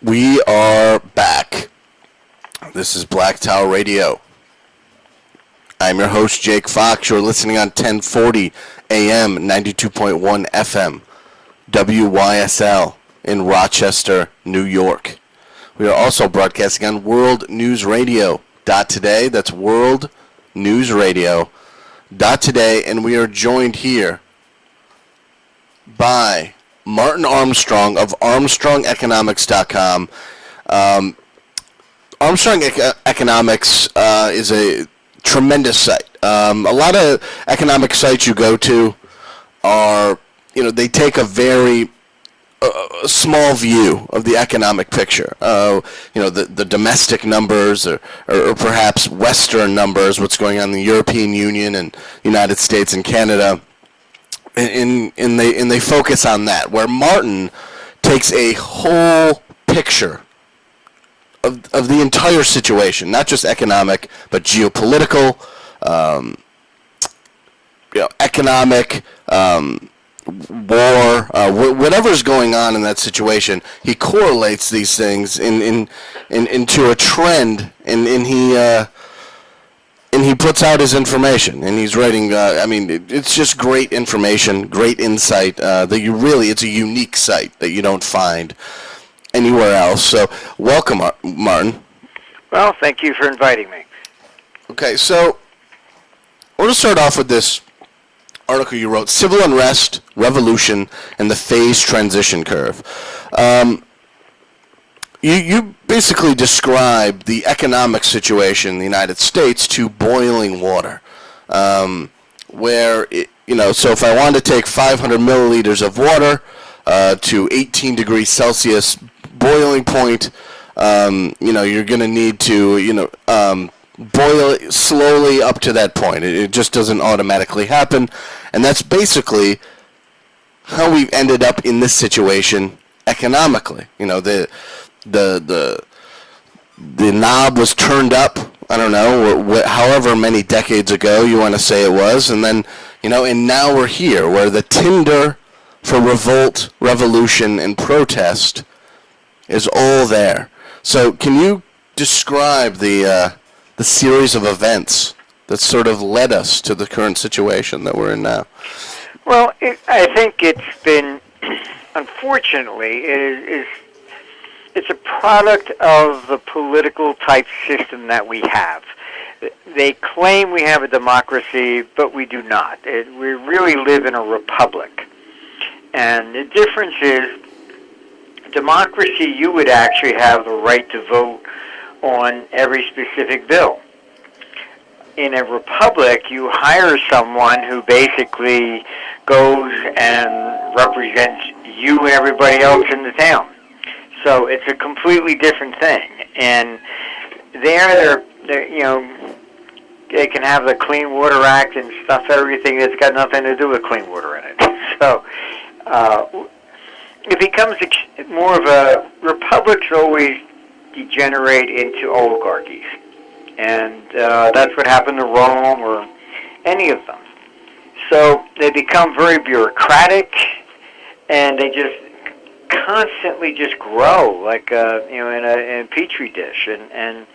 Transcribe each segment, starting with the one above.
We are back. This is Black Tower Radio. I'm your host, Jake Fox. You're listening on 1040 AM, 92.1 FM, WYSL in Rochester, New York. We are also broadcasting on World News Radio .today. That's World News Radio .today, and we are joined here by Martin Armstrong of ArmstrongEconomics.com. Armstrong Economics is a tremendous site. A lot of economic sites you go to are, they take a very small view of the economic picture. The domestic numbers or perhaps Western numbers, what's going on in the European Union and United States and Canada. And they focus on that, where Martin takes a whole picture of the entire situation, not just economic, but geopolitical, economic, war, whatever's going on in that situation. He correlates these things into a trend, and he puts out his information, and he's writing, it's just great information, great insight, it's a unique site that you don't find anywhere else. So, welcome, Martin. Well, thank you for inviting me. Okay, so, I want to start off with this article you wrote, Civil Unrest, Revolution, and the Phase Transition Curve. You basically describe the economic situation in the United States to boiling water, where, so if I wanted to take 500 milliliters of water to 18 degrees Celsius boiling point, you're going to need to, boil it slowly up to that point. It just doesn't automatically happen, and that's basically how we've ended up in this situation economically. The knob was turned up, I don't know, however many decades ago you want to say it was, and then, and now we're here, where the tinder for revolt, revolution, and protest is all there. So can you describe the series of events that sort of led us to the current situation that we're in now? Well, I think it's been, unfortunately, it's a product of the political type system that we have. They claim we have a democracy, but we do not. We really live in a republic. And the difference is, democracy, you would actually have the right to vote on every specific bill. In a republic, you hire someone who basically goes and represents you and everybody else in the town. So it's a completely different thing. And they're they can have the Clean Water Act and stuff, everything that's got nothing to do with clean water in it. So it becomes more of a, republics always degenerate into oligarchies. And that's what happened to Rome or any of them. So they become very bureaucratic, and they just constantly just grow like in a petri dish, and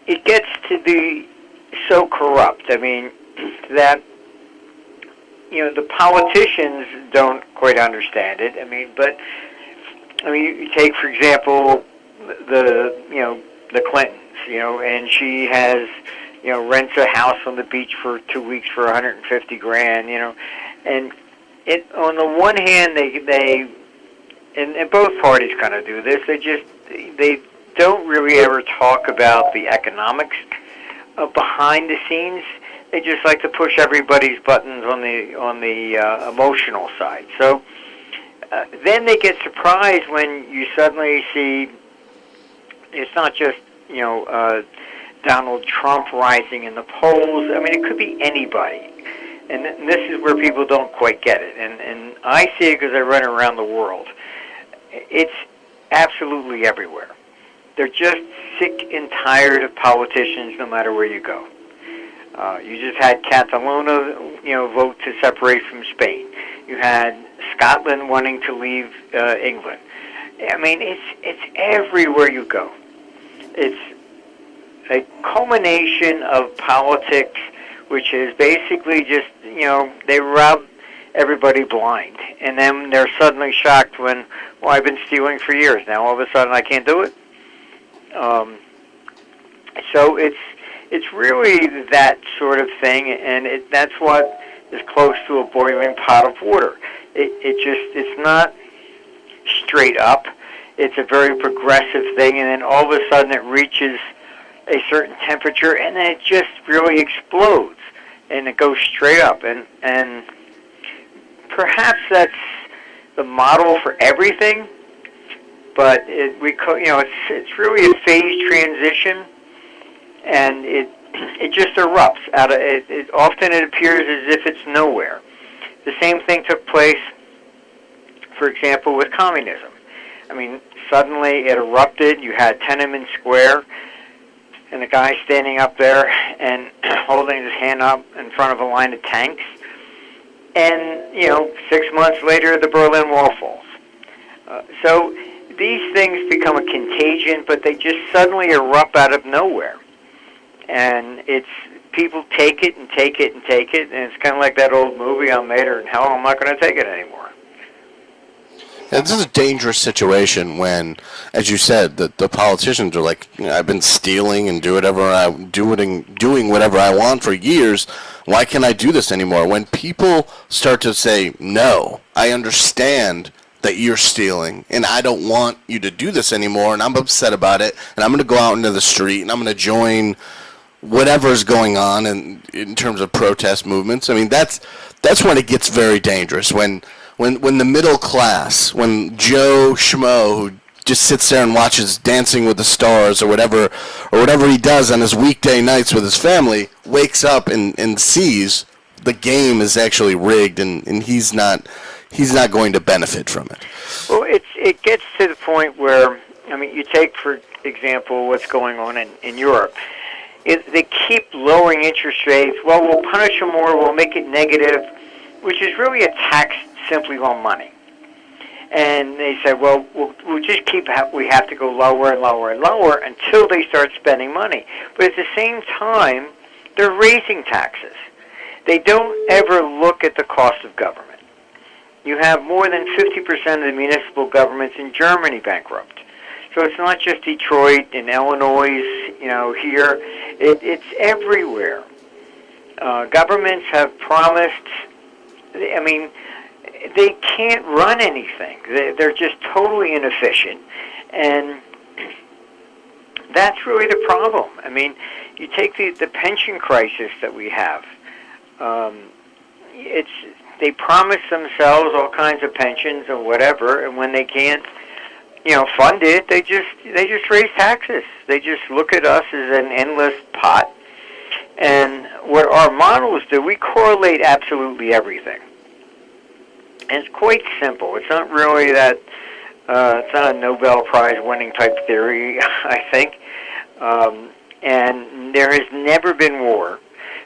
it gets to be so corrupt. I mean, that the politicians don't quite understand it. You take, for example, the Clintons, and she has, rents a house on the beach for 2 weeks for $150,000, and it, on the one hand, they and both parties kind of do this, they don't really ever talk about the economics behind the scenes. They just like to push everybody's buttons on the emotional side. So then they get surprised when you suddenly see it's not just Donald Trump rising in the polls. I mean, it could be anybody, and this is where people don't quite get it. And I see it because I run around the world. It's absolutely everywhere. They're just sick and tired of politicians no matter where you go. You just had Catalonia, vote to separate from Spain. You had Scotland wanting to leave England. I mean, it's everywhere you go. It's a culmination of politics, which is basically just, they rub everybody blind. And then they're suddenly shocked when, well, I've been stealing for years. Now all of a sudden I can't do it. So it's really that sort of thing, and that's what is close to a boiling pot of water. It's not straight up. It's a very progressive thing, and then all of a sudden it reaches a certain temperature, and then it just really explodes, and it goes straight up. And perhaps that's the model for everything, but it's really a phased transition, and it just erupts out of it. Often it appears as if it's nowhere. The same thing took place, for example, with communism. I mean, suddenly it erupted. You had Tiananmen Square, and a guy standing up there and holding his hand up in front of a line of tanks. And, 6 months later, the Berlin Wall falls. So these things become a contagion, but they just suddenly erupt out of nowhere. And people take it and take it and take it, and it's kind of like that old movie, I'm later in hell, I'm not going to take it anymore. Yeah, this is a dangerous situation when, as you said, the politicians are like, I've been stealing and doing whatever I want for years. Why can't I do this anymore? When people start to say, no, I understand that you're stealing, and I don't want you to do this anymore, and I'm upset about it, and I'm going to go out into the street, and I'm going to join whatever's going on in terms of protest movements. I mean, that's when it gets very dangerous. When the middle class, when Joe Schmo, who just sits there and watches Dancing with the Stars or whatever he does on his weekday nights with his family, wakes up and sees the game is actually rigged, and he's not going to benefit from it. Well, it gets to the point where, I mean, you take, for example, what's going on in Europe. They keep lowering interest rates. Well, we'll punish them more. We'll make it negative, which is really a tax simply on money. And they said, well, we'll just we have to go lower and lower and lower until they start spending money. But at the same time, they're raising taxes. They don't ever look at the cost of government. You have more than 50% of the municipal governments in Germany bankrupt. So it's not just Detroit and Illinois, here. It's everywhere. Governments have promised, I mean, they can't run anything. They're just totally inefficient. And that's really the problem. I mean, you take the pension crisis that we have. They promise themselves all kinds of pensions or whatever, and when they can't, fund it, they just raise taxes. They just look at us as an endless pot. And what our models do, we correlate absolutely everything. And it's quite simple. It's not really that, it's not a Nobel Prize winning type theory, I think. And there has never been war.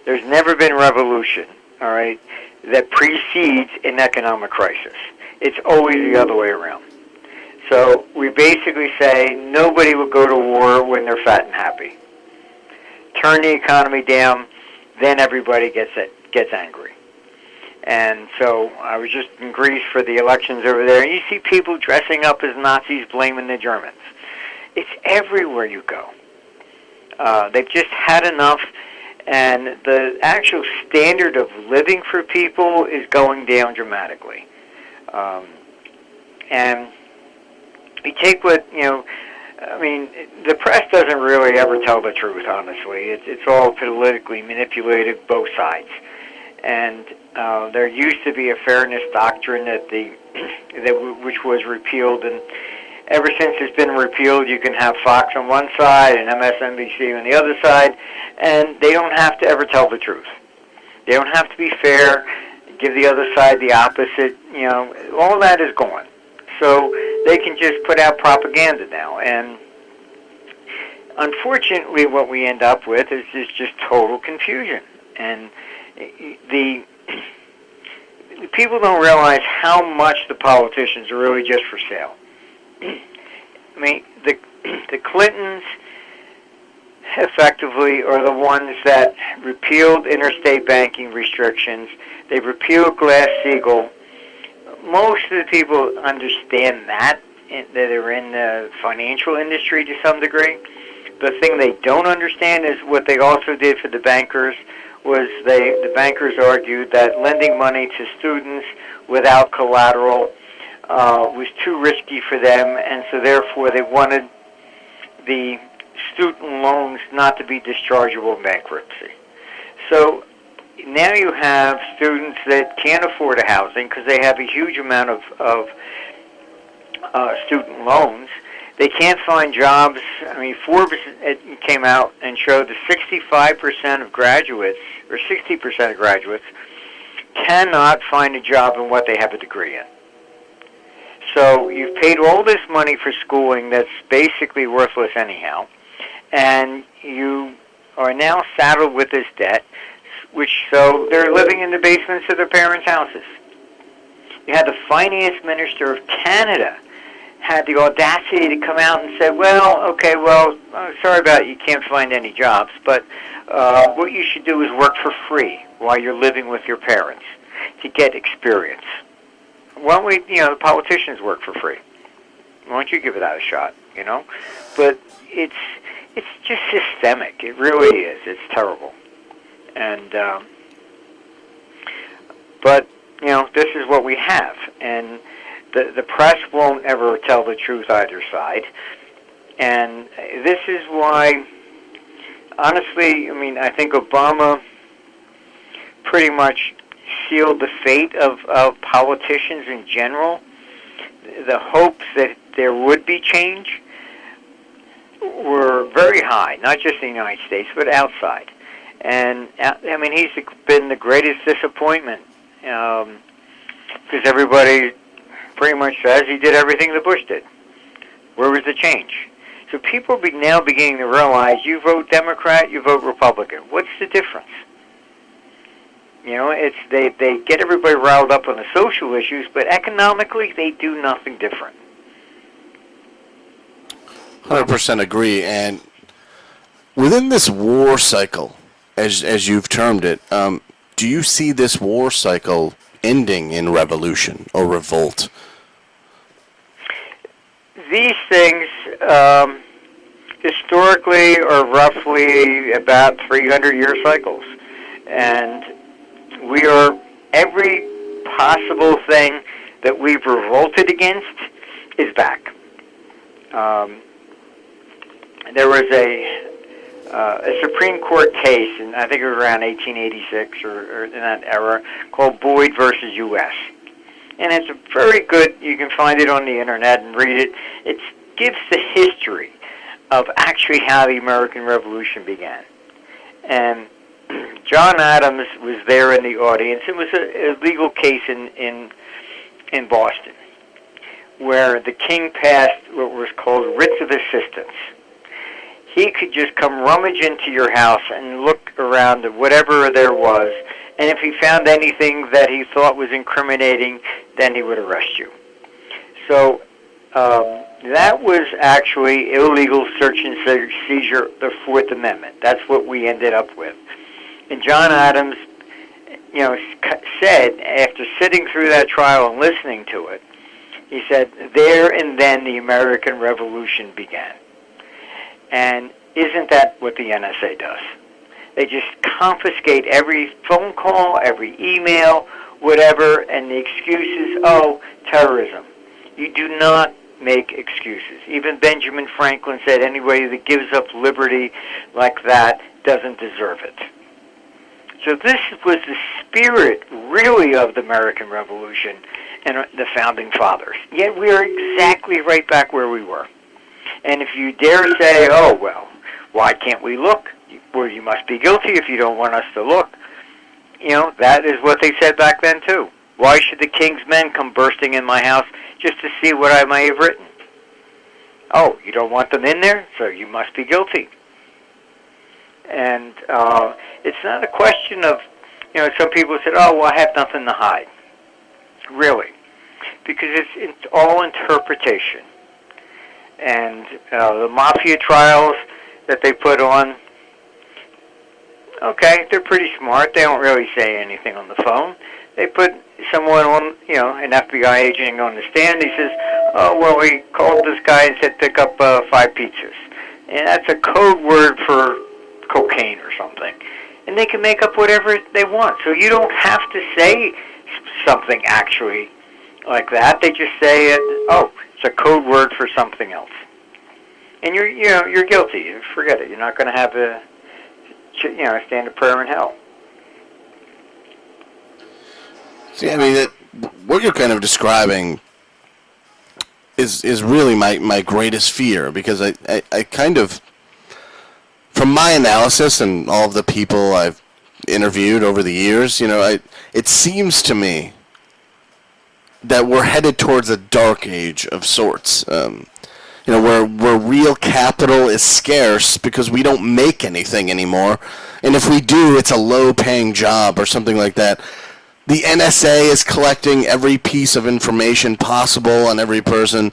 There's never been revolution, all right, that precedes an economic crisis. It's always the other way around. So we basically say nobody will go to war when they're fat and happy. Turn the economy down, then everybody gets angry. And so I was just in Greece for the elections over there, and you see people dressing up as Nazis blaming the Germans. It's everywhere you go. They've just had enough, and the actual standard of living for people is going down dramatically. And you take what, I mean, the press doesn't really ever tell the truth, honestly. It's all politically manipulated, both sides. And there used to be a fairness doctrine which was repealed, and ever since it's been repealed, you can have Fox on one side and MSNBC on the other side, and they don't have to ever tell the truth. They don't have to be fair, give the other side the opposite. All that is gone. So they can just put out propaganda now. And unfortunately, what we end up with is just total confusion. And the people don't realize how much the politicians are really just for sale. I mean, the Clintons effectively are the ones that repealed interstate banking restrictions. They repealed Glass-Steagall. Most of the people understand that are in the financial industry to some degree. The thing they don't understand is what they also did for the bankers was the bankers argued that lending money to students without collateral was too risky for them, and so therefore they wanted the student loans not to be dischargeable in bankruptcy. So now you have students that can't afford a housing because they have a huge amount of student loans. They can't find jobs. I mean, Forbes came out and showed that 65% of graduates, or 60% of graduates, cannot find a job in what they have a degree in. So you've paid all this money for schooling that's basically worthless anyhow, and you are now saddled with this debt, so they're living in the basements of their parents' houses. You had the finance minister of Canada had the audacity to come out and say, sorry about it, you can't find any jobs, but what you should do is work for free while you're living with your parents to get experience. Why don't we, the politicians work for free? Why don't you give it out a shot, But it's just systemic. It really is. It's terrible. And, but, this is what we have. And the press won't ever tell the truth either side. And this is why, honestly, I think Obama pretty much sealed the fate of politicians in general. The hopes that there would be change were very high, not just in the United States, but outside. And, he's been the greatest disappointment because everybody pretty much says he did everything that Bush did. Where was the change? So people are now beginning to realize you vote Democrat, you vote Republican. What's the difference? They get everybody riled up on the social issues, but economically they do nothing different. 100% agree. And within this war cycle, as you've termed it, do you see this war cycle ending in revolution or revolt? These things historically are roughly about 300-year cycles. And we are, every possible thing that we've revolted against is back. There was a Supreme Court case, and I think it was around 1886 or in that era, called Boyd versus U.S. And it's a very good, you can find it on the internet and read it. It gives the history of actually how the American Revolution began. And John Adams was there in the audience. It was a legal case in Boston where the king passed what was called writs of assistance. He could just come rummage into your house and look around at whatever there was, and if he found anything that he thought was incriminating, then he would arrest you. So that was actually illegal search and seizure, the Fourth Amendment. That's what we ended up with. And John Adams, said, after sitting through that trial and listening to it, he said, there and then the American Revolution began. And isn't that what the NSA does? They just confiscate every phone call, every email, whatever, and the excuse is, terrorism. You do not make excuses. Even Benjamin Franklin said anybody that gives up liberty like that doesn't deserve it. So this was the spirit, really, of the American Revolution and the Founding Fathers. Yet we are exactly right back where we were. And if you dare say, why can't we look? Well, you must be guilty if you don't want us to look. That is what they said back then, too. Why should the king's men come bursting in my house just to see what I may have written? Oh, you don't want them in there? So you must be guilty. And it's not a question of, some people said, I have nothing to hide. Really. Because it's all interpretation. And the mafia trials that they put on, okay, they're pretty smart. They don't really say anything on the phone. They put someone on, an FBI agent on the stand. He says, oh, well, we called this guy and said pick up 5 pizzas. And that's a code word for cocaine or something. And they can make up whatever they want. So you don't have to say something actually like that. They just say, oh, it's a code word for something else. And you're guilty. You forget it. You're not going to have a stand a prayer in hell. See, I mean, what you're kind of describing is really my greatest fear, because I kind of, from my analysis and all of the people I've interviewed over the years, it seems to me that we're headed towards a dark age of sorts. Where real capital is scarce because we don't make anything anymore, and if we do, it's a low-paying job or something like that. The NSA is collecting every piece of information possible on every person.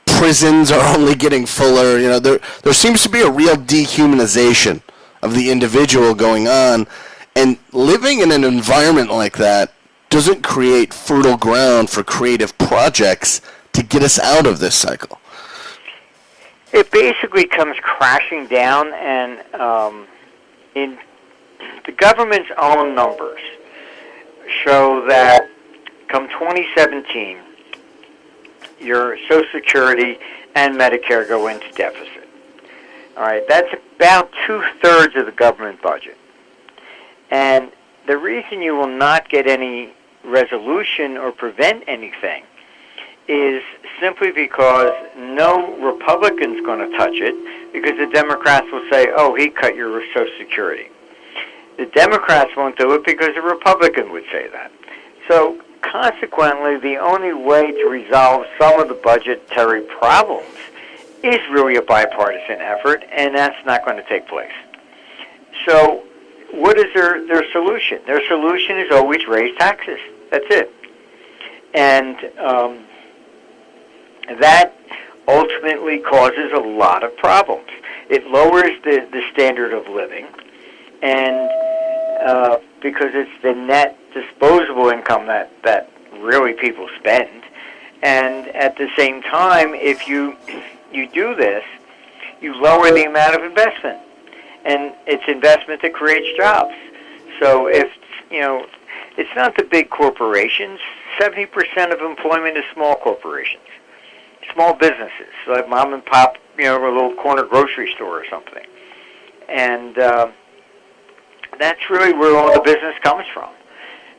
Prisons are only getting fuller. There seems to be a real dehumanization of the individual going on, and living in an environment like that doesn't create fertile ground for creative projects to get us out of this cycle. It basically comes crashing down, and in the government's own numbers show that come 2017, your Social Security and Medicare go into deficit. All right, that's about 2/3 of the government budget. And the reason you will not get any resolution or prevent anything is simply because no Republican's going to touch it, because the Democrats will say, oh, he cut your Social Security. The Democrats won't do it because a Republican would say that. So consequently, the only way to resolve some of the budgetary problems is really a bipartisan effort, and that's not going to take place. So what is their solution? Their solution is always raise taxes. That's it. And that ultimately causes a lot of problems. It lowers the standard of living, and because it's the net disposable income that really people spend. And at the same time, if you do this, you lower the amount of investment, and it's investment that creates jobs. So if it's not the big corporations. 70% of employment is small corporations, small businesses, like mom and pop, a little corner grocery store or something. And that's really where all the business comes from.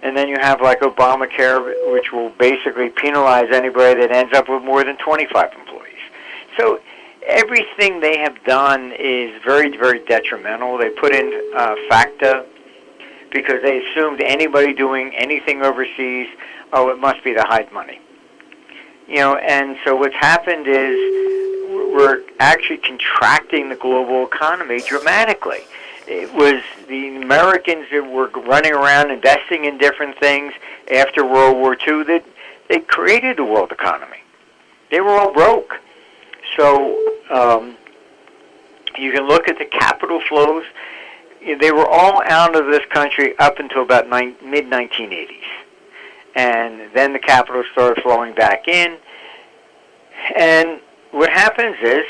And then you have like Obamacare, which will basically penalize anybody that ends up with more than 25 employees. So everything they have done is very, very detrimental. They put in FACTA because they assumed anybody doing anything overseas, it must be to hide money. And so what's happened is we're actually contracting the global economy dramatically. It was the Americans that were running around investing in different things after World War II that they created the world economy. They were all broke. So you can look at the capital flows. They were all out of this country up until about mid-1980s. And then the capital started flowing back in. And what happens is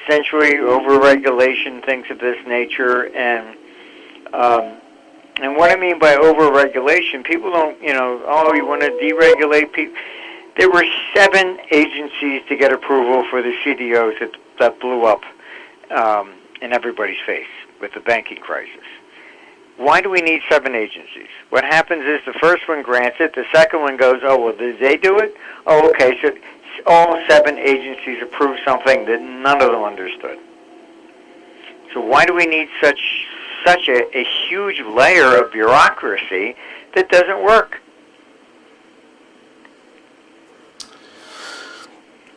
essentially over-regulation, things of this nature. And what I mean by over-regulation, people don't, you want to deregulate people. There were 7 agencies to get approval for the CDOs that blew up in everybody's face with the banking crisis. Why do we need 7 agencies? What happens is the first one grants it, the second one goes, oh, well, did they do it? Oh, okay, so all 7 agencies approved something that none of them understood. So why do we need such a huge layer of bureaucracy that doesn't work?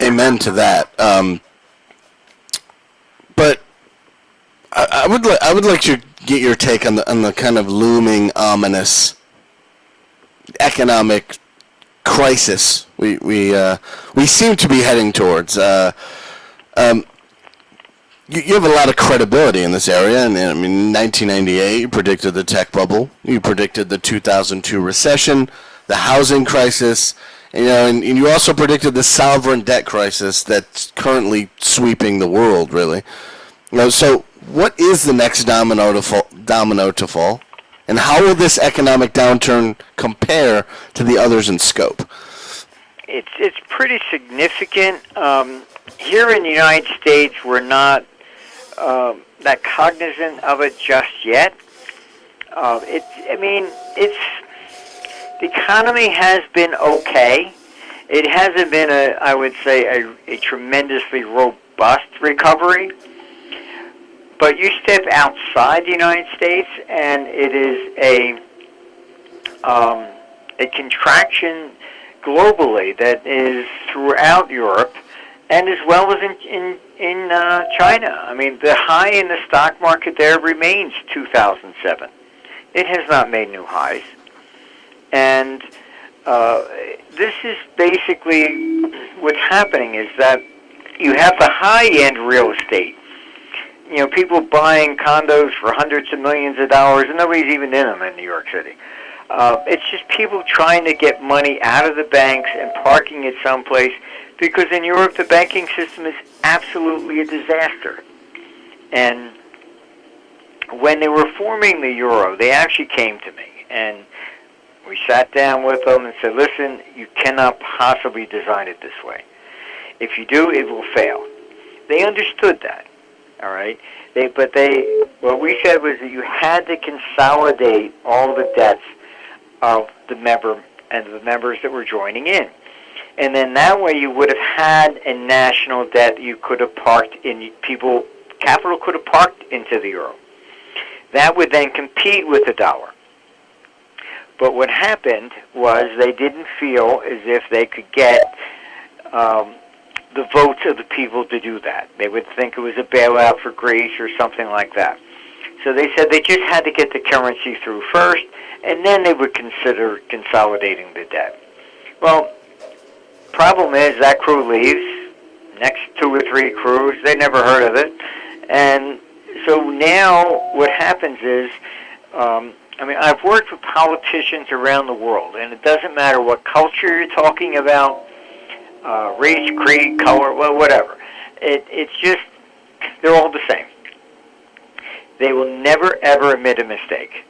Amen to that. But I would like to get your take on the kind of looming ominous economic crisis we seem to be heading towards. You have a lot of credibility in this area, and I mean, in 1998, you predicted the tech bubble, you predicted the 2002 recession, the housing crisis, and you also predicted the sovereign debt crisis that's currently sweeping the world, really. So what is the next domino to fall, and how will this economic downturn compare to the others in scope? It's pretty significant. Here in the United States, we're not that cognizant of it just yet. It's the economy has been okay. It hasn't been I would say, a tremendously robust recovery. But you step outside the United States, and it is a contraction globally that is throughout Europe, and as well as in China. I mean, the high in the stock market there remains 2007. It has not made new highs. And this is basically what's happening, is that you have the high-end real estate. People buying condos for hundreds of millions of dollars, and nobody's even in them in New York City. It's just people trying to get money out of the banks and parking it someplace, because in Europe the banking system is absolutely a disaster. And when they were forming the euro, they actually came to me, and we sat down with them and said, listen, you cannot possibly design it this way. If you do, it will fail. They understood that, all right? What we said was that you had to consolidate all the debts of the members that were joining in. And then that way you would have had a national debt you could have parked in, capital could have parked into the euro. That would then compete with the dollar. But what happened was they didn't feel as if they could get the votes of the people to do that. They would think it was a bailout for Greece or something like that. So they said they just had to get the currency through first, and then they would consider consolidating the debt. Well, problem is that crew leaves. Next 2 or 3 crews, they never heard of it. And so now what happens is, I've worked with politicians around the world, and it doesn't matter what culture you're talking about, race, creed, color, well, whatever. It's just, they're all the same. They will never, ever admit a mistake.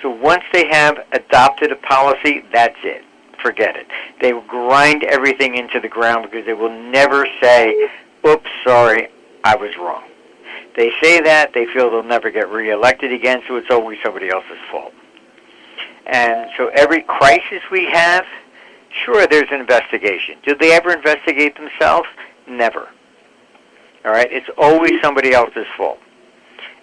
So once they have adopted a policy, that's it. Forget it. They will grind everything into the ground because they will never say, oops, sorry, I was wrong. They say that, they feel they'll never get reelected again, so it's always somebody else's fault. And so every crisis we have, sure, there's an investigation. Did they ever investigate themselves? Never. All right? It's always somebody else's fault.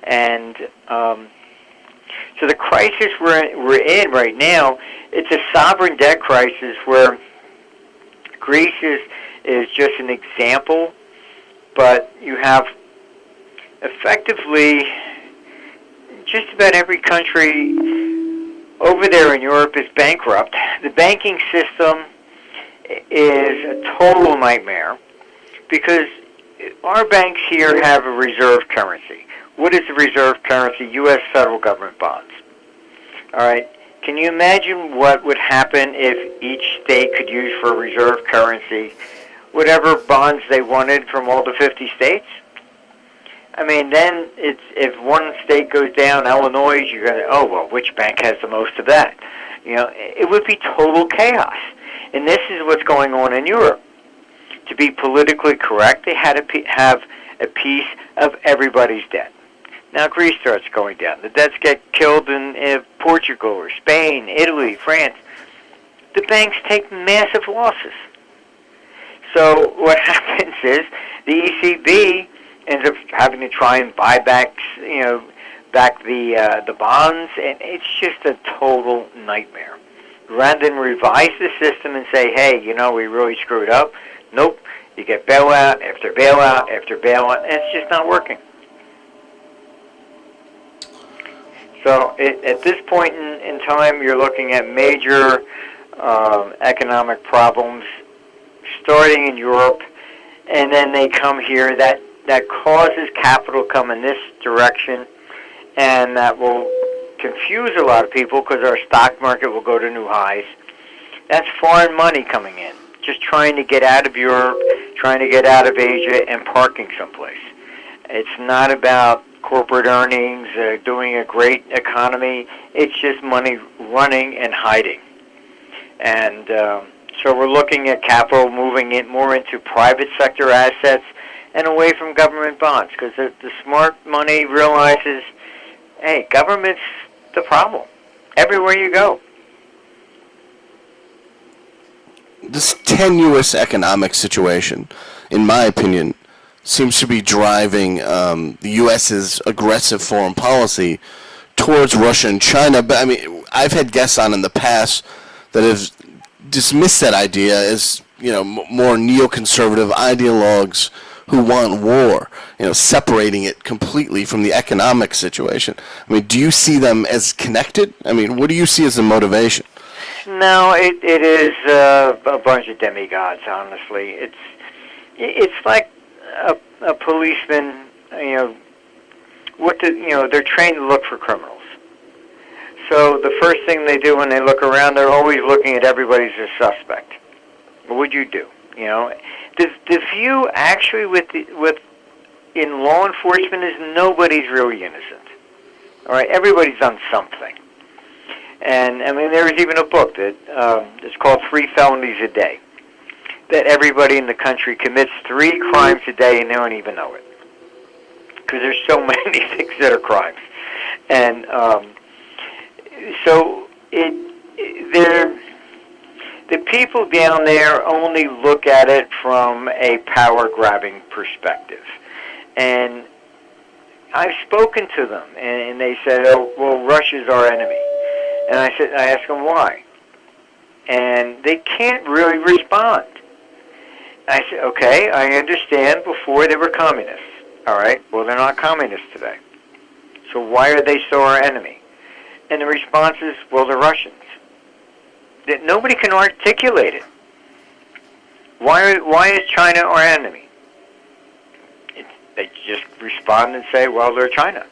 And so the crisis we're in right now, it's a sovereign debt crisis where Greece is just an example, but you have effectively just about every country over there in Europe is bankrupt. The banking system is a total nightmare because our banks here have a reserve currency. What is the reserve currency? U.S. federal government bonds. All right. Can you imagine what would happen if each state could use for reserve currency whatever bonds they wanted from all the 50 states? Then if one state goes down, Illinois, you're going to, which bank has the most of that? It would be total chaos. And this is what's going on in Europe. To be politically correct, they had to have a piece of everybody's debt. Now Greece starts going down. The debts get killed in Portugal or Spain, Italy, France. The banks take massive losses. So what happens is the ECB ends up having to try and buy back the bonds, and it's just a total nightmare. Rather than revise the system and say, hey, we really screwed up, nope, you get bailout after bailout after bailout, and it's just not working. So at this point in time, you're looking at major economic problems starting in Europe and then they come here. That causes capital to come in this direction, and that will confuse a lot of people because our stock market will go to new highs. That's foreign money coming in, just trying to get out of Europe, trying to get out of Asia, and parking someplace. It's not about corporate earnings, doing a great economy. It's just money running and hiding. And so we're looking at capital moving it more into private sector assets and away from government bonds, because the smart money realizes, hey, government's the problem everywhere you go. This tenuous economic situation, in my opinion, seems to be driving the U.S.'s aggressive foreign policy towards Russia and China. But I mean, I've had guests on in the past that have dismissed that idea as, more neoconservative ideologues who want war, separating it completely from the economic situation. I mean, do you see them as connected? I mean, what do you see as the motivation? No, it is a bunch of demigods. Honestly, it's like a policeman. They're trained to look for criminals. So the first thing they do when they look around, they're always looking at everybody as a suspect. What would you do? The view actually in law enforcement is nobody's really innocent. All right, everybody's done something. And I mean, there was even a book that it's called 3 Felonies a Day. That everybody in the country commits 3 crimes a day and they don't even know it, because there's so many things that are crimes. And so the people down there only look at it from a power-grabbing perspective. And I've spoken to them, and they said, "Oh, well, Russia's our enemy." And I asked them why, and they can't really respond. I said, "Okay, I understand. Before they were communists. All right. Well, they're not communists today. So why are they still our enemy?" And the response is, "Well, they're Russians." That nobody can articulate it. Why is China our enemy? They just respond and say, "Well, they're China."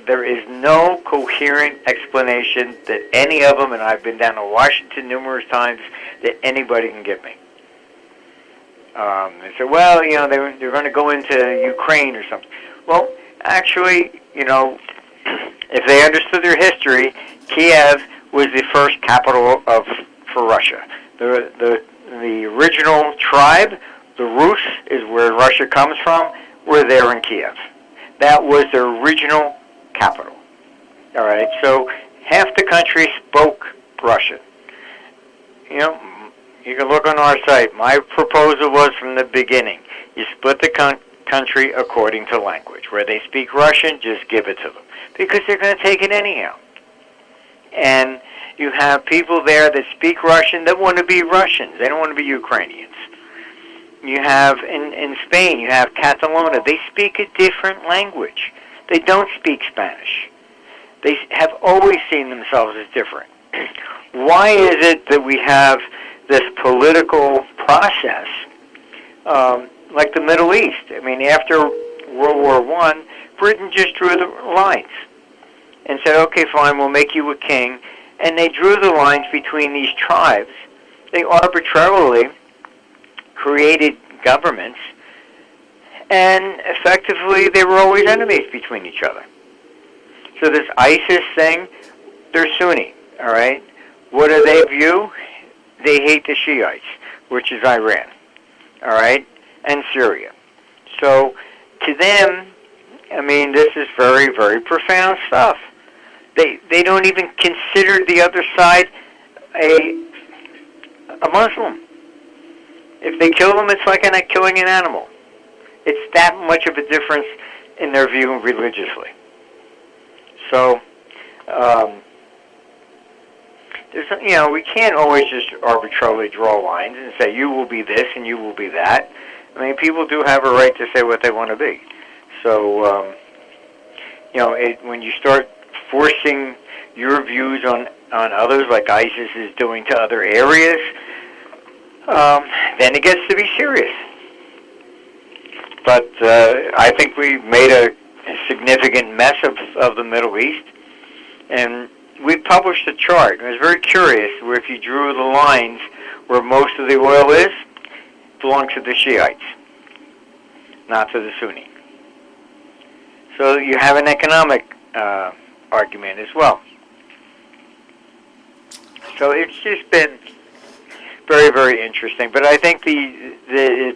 There is no coherent explanation that any of them, and I've been down to Washington numerous times, that anybody can give me. They say, well, they're going to go into Ukraine or something. Well, actually, if they understood their history, Kiev was the first capital for Russia. The original tribe, the Rus, is where Russia comes from, were there in Kiev. That was their original capital. All right, so half the country spoke Russian. You can look on our site. My proposal was from the beginning, you split the country according to language. Where they speak Russian, just give it to them, because they're going to take it anyhow. And you have people there that speak Russian that want to be Russians. They don't want to be Ukrainians. You have, in Spain, you have Catalonia. They speak a different language. They don't speak Spanish. They have always seen themselves as different. Why is it that we have this political process like the Middle East? I mean, after World War I, Britain just drew the lines and said, okay, fine, we'll make you a king. And they drew the lines between these tribes. They arbitrarily created governments, and effectively they were always enemies between each other. So this ISIS thing, they're Sunni, all right? What do they view? They hate the Shiites, which is Iran, all right, and Syria. So to them, I mean, this is very, very profound stuff. They don't even consider the other side a Muslim. If they kill them, it's like killing an animal. It's that much of a difference in their view religiously. So, we can't always just arbitrarily draw lines and say you will be this and you will be that. I mean, people do have a right to say what they want to be. So, when you start forcing your views on others, like ISIS is doing to other areas, then it gets to be serious. But I think we made a significant mess of the Middle East, and we published a chart. It was very curious, where if you drew the lines where most of the oil is, it belongs to the Shiites, not to the Sunni. So you have an economic argument as well. So it's just been very, very interesting. But I think there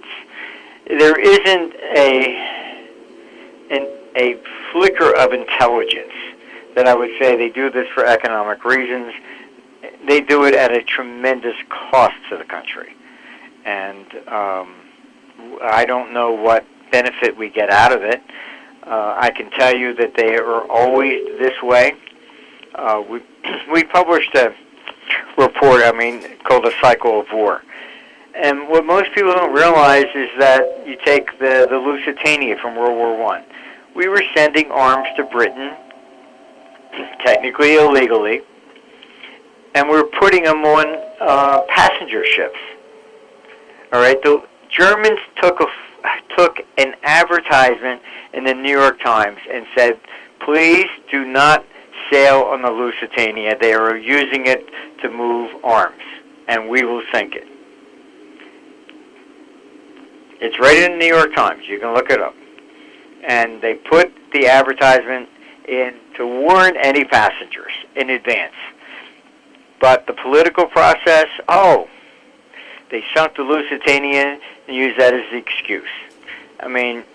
isn't a flicker of intelligence that I would say they do this for economic reasons. They do it at a tremendous cost to the country. And I don't know what benefit we get out of it. I can tell you that they are always this way. We published a report, called The Cycle of War. And what most people don't realize is that you take the Lusitania from World War I. We were sending arms to Britain, technically illegally, and we were putting them on passenger ships. All right, the Germans took an advertisement in the New York Times and said, please do not sail on the Lusitania. They are using it to move arms, and we will sink it. It's right in the New York Times. You can look it up. And they put the advertisement in to warn any passengers in advance. But the political process, they sunk the Lusitania and used that as the excuse. It's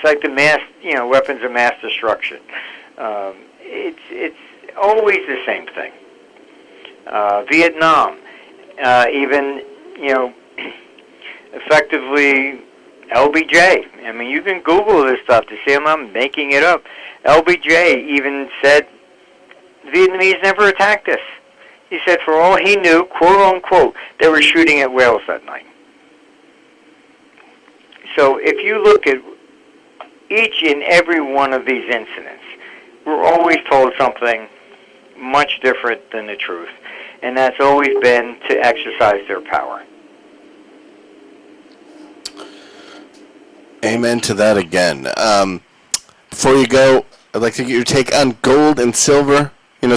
like the weapons of mass destruction. It's always the same thing. Vietnam, effectively LBJ. You can Google this stuff to see I'm not making it up. LBJ even said the Vietnamese never attacked us. He said for all he knew, quote unquote, they were shooting at whales that night. So if you look at each and every one of these incidents, we're always told something much different than the truth. And that's always been to exercise their power. Amen to that again. Before you go, I'd like to get your take on gold and silver. There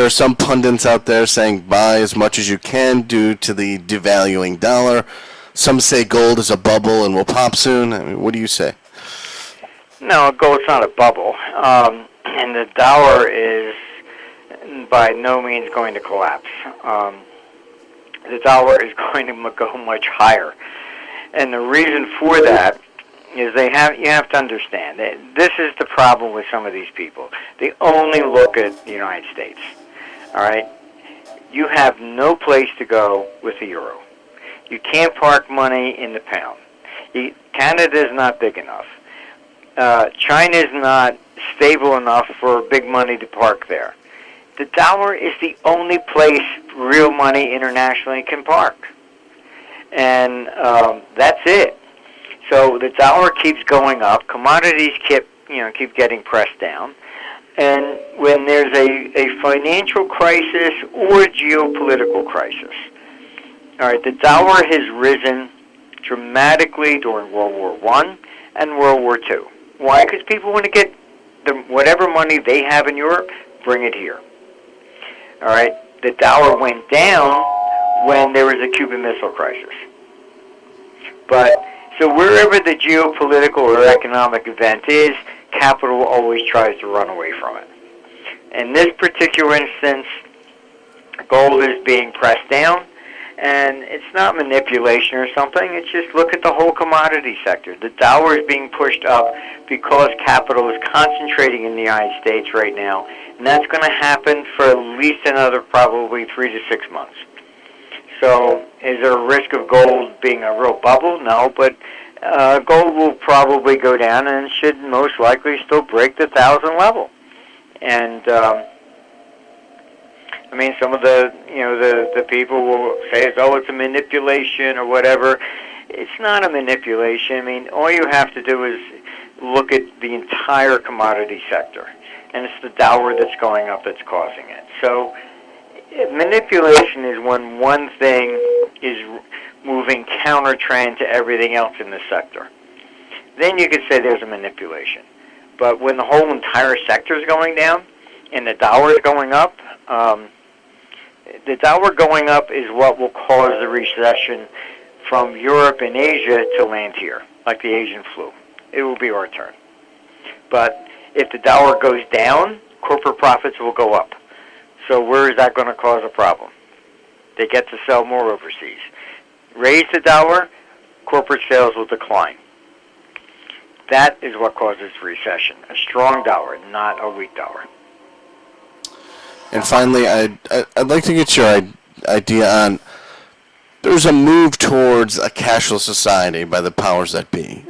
are some pundits out there saying buy as much as you can due to the devaluing dollar. Some say gold is a bubble and will pop soon. What do you say? No, gold's not a bubble. And the dollar is by no means going to collapse. The dollar is going to go much higher. And the reason for that is you have to understand that this is the problem with some of these people. They only look at the United States. All right? You have no place to go with the euro. You can't park money in the pound. Canada is not big enough. China is not stable enough for big money to park there. The dollar is the only place real money internationally can park. And that's it. So the dollar keeps going up. Commodities keep getting pressed down. And when there's a financial crisis or geopolitical crisis, all right, the dollar has risen dramatically during World War I and World War II. Why? Because people want to get whatever money they have in Europe, bring it here. All right, the dollar went down when there was a Cuban Missile Crisis. But so wherever the geopolitical or economic event is, capital always tries to run away from it. In this particular instance, gold is being pressed down, and it's not manipulation or something. It's just look at the whole commodity sector. The dollar is being pushed up because capital is concentrating in the United States right now, and that's going to happen for at least another probably 3 to 6 months. So is there a risk of gold being a real bubble? No, but gold will probably go down and should most likely still break the 1,000 level. And some of the people will say, it's a manipulation or whatever. It's not a manipulation. All you have to do is look at the entire commodity sector, and it's the dollar that's going up that's causing it. So Manipulation is when one thing is moving counter-trend to everything else in the sector. Then you could say there's a manipulation. But when the whole entire sector is going down and the dollar is going up, the dollar going up is what will cause the recession from Europe and Asia to land here, like the Asian flu. It will be our turn. But if the dollar goes down, corporate profits will go up. So where is that going to cause a problem? They get to sell more overseas. Raise the dollar, corporate sales will decline. That is what causes recession. A strong dollar, not a weak dollar. And finally, I'd like to get your idea on, there's a move towards a cashless society by the powers that be.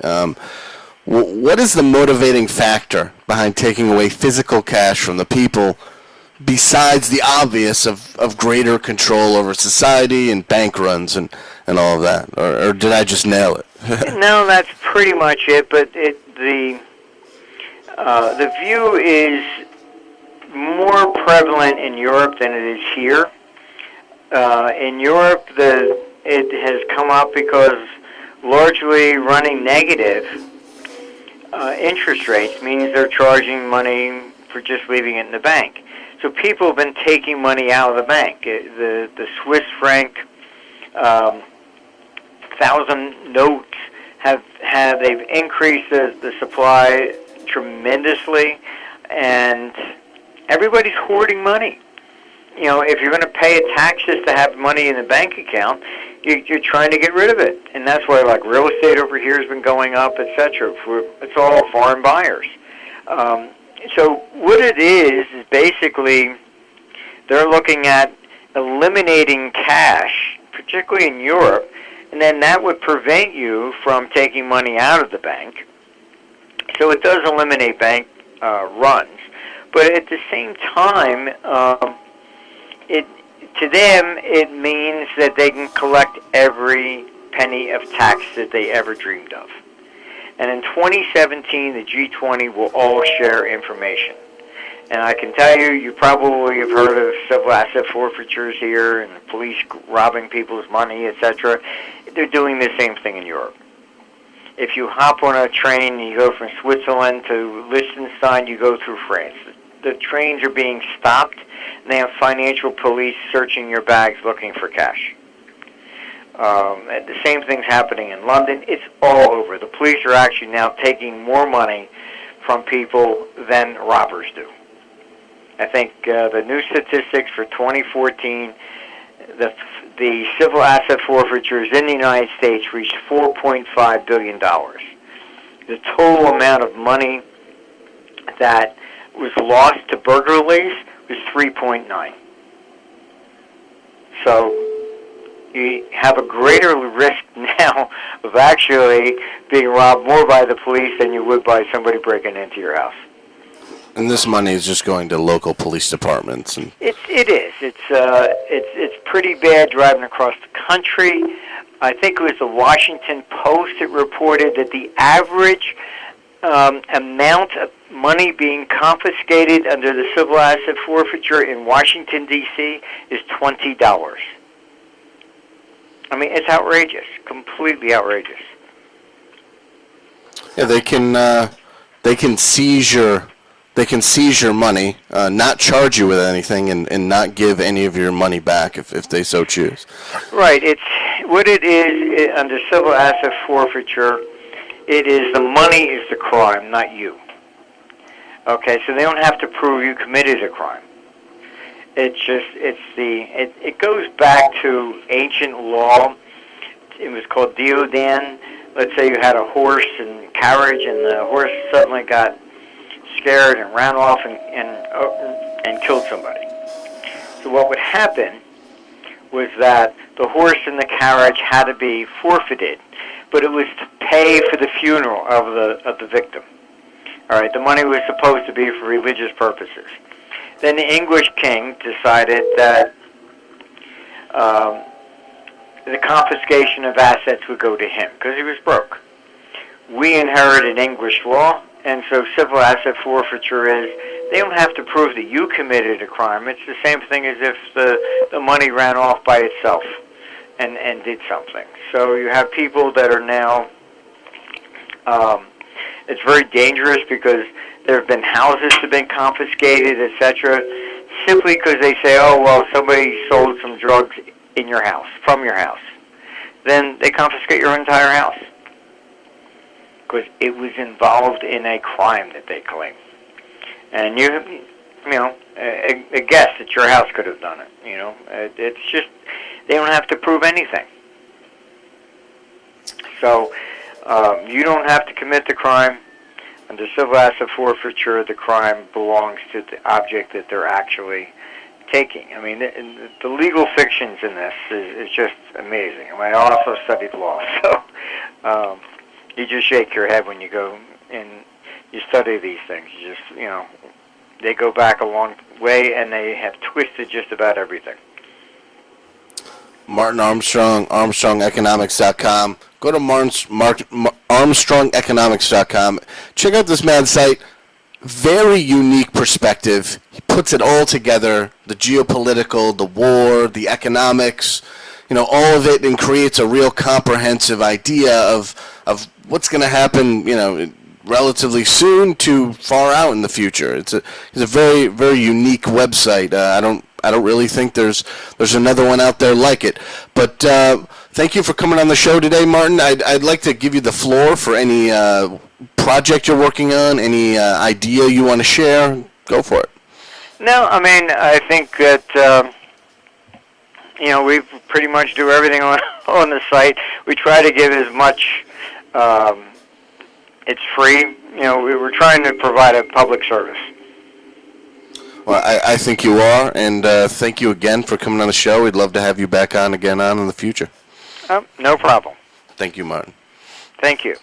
What is the motivating factor behind taking away physical cash from the people, besides the obvious of greater control over society and bank runs and all of that? Or did I just nail it? No, that's pretty much it. But the view is more prevalent in Europe than it is here. In Europe, it has come up because largely running negative interest rates means they're charging money for just leaving it in the bank. So people have been taking money out of the bank. The Swiss franc 1,000 notes they've increased the supply tremendously, and everybody's hoarding money. You know, if you're going to pay a tax just to have money in the bank account, you're trying to get rid of it, and that's why like real estate over here has been going up, etc. It's all foreign buyers. So what it is basically they're looking at eliminating cash, particularly in Europe, and then that would prevent you from taking money out of the bank. So it does eliminate bank runs, but at the same time, to them it means that they can collect every penny of tax that they ever dreamed of. And in 2017, the G20 will all share information. And I can tell you, you probably have heard of civil asset forfeitures here and the police robbing people's money, etc. They're doing the same thing in Europe. If you hop on a train and you go from Switzerland to Liechtenstein, you go through France. The trains are being stopped, and they have financial police searching your bags looking for cash. The same thing's happening in London. It's all over. The police are actually now taking more money from people than robbers do. I think the new statistics for 2014, the civil asset forfeitures in the United States reached $4.5 billion. The total amount of money that was lost to burglaries was 3.9. So you have a greater risk now of actually being robbed more by the police than you would by somebody breaking into your house. And this money is just going to local police departments. And It is. It's pretty bad driving across the country. I think it was the Washington Post that reported that the average amount of money being confiscated under the civil asset forfeiture in Washington, D.C. is $20. I mean, it's outrageous, completely outrageous. yeah, they can seize your money, not charge you with anything, and not give any of your money back if they so choose. Right. It's what it is under civil asset forfeiture. It is the money is the crime, not you. Okay, so they don't have to prove you committed a crime. It goes back to ancient law. It was called deodan. Let's say you had a horse and carriage, and the horse suddenly got scared and ran off and killed somebody. So what would happen was that the horse and the carriage had to be forfeited, but it was to pay for the funeral of the victim. All right, the money was supposed to be for religious purposes. Then the English king decided that the confiscation of assets would go to him because he was broke. We inherited English law, And so civil asset forfeiture is, they don't have to prove that you committed a crime. It's the same thing as if the money ran off by itself and did something. So you have people that are now, it's very dangerous because there have been houses that have been confiscated, etc., simply because they say, oh, well, somebody sold some drugs in your house, from your house. Then they confiscate your entire house because it was involved in a crime that they claim. And you know, a guess that your house could have done it. You know, it's just, they don't have to prove anything. So you don't have to commit the crime. Under civil asset forfeiture, the crime belongs to the object that they're actually taking. I mean, the legal fictions in this is just amazing. I mean, I also studied law, so you just shake your head when you go and you study these things. You just, you know, they go back a long way, and they have twisted just about everything. Martin Armstrong, ArmstrongEconomics.com. Go to ArmstrongEconomics.com. Check out this man's site. Very unique perspective. He puts it all together, the geopolitical, the war, the economics, you know, all of it, and creates a real comprehensive idea of what's going to happen, you know, relatively soon to far out in the future. It's a very, very unique website. I don't really think there's another one out there like it. But thank you for coming on the show today, Martin. I'd like to give you the floor for any project you're working on, any idea you want to share. Go for it. No, I mean, I think that you know, we pretty much do everything on the site. We try to give as much. It's free. You know, we're trying to provide a public service. Well, I think you are, and thank you again for coming on the show. We'd love to have you back on again in the future. No problem. Thank you, Martin. Thank you.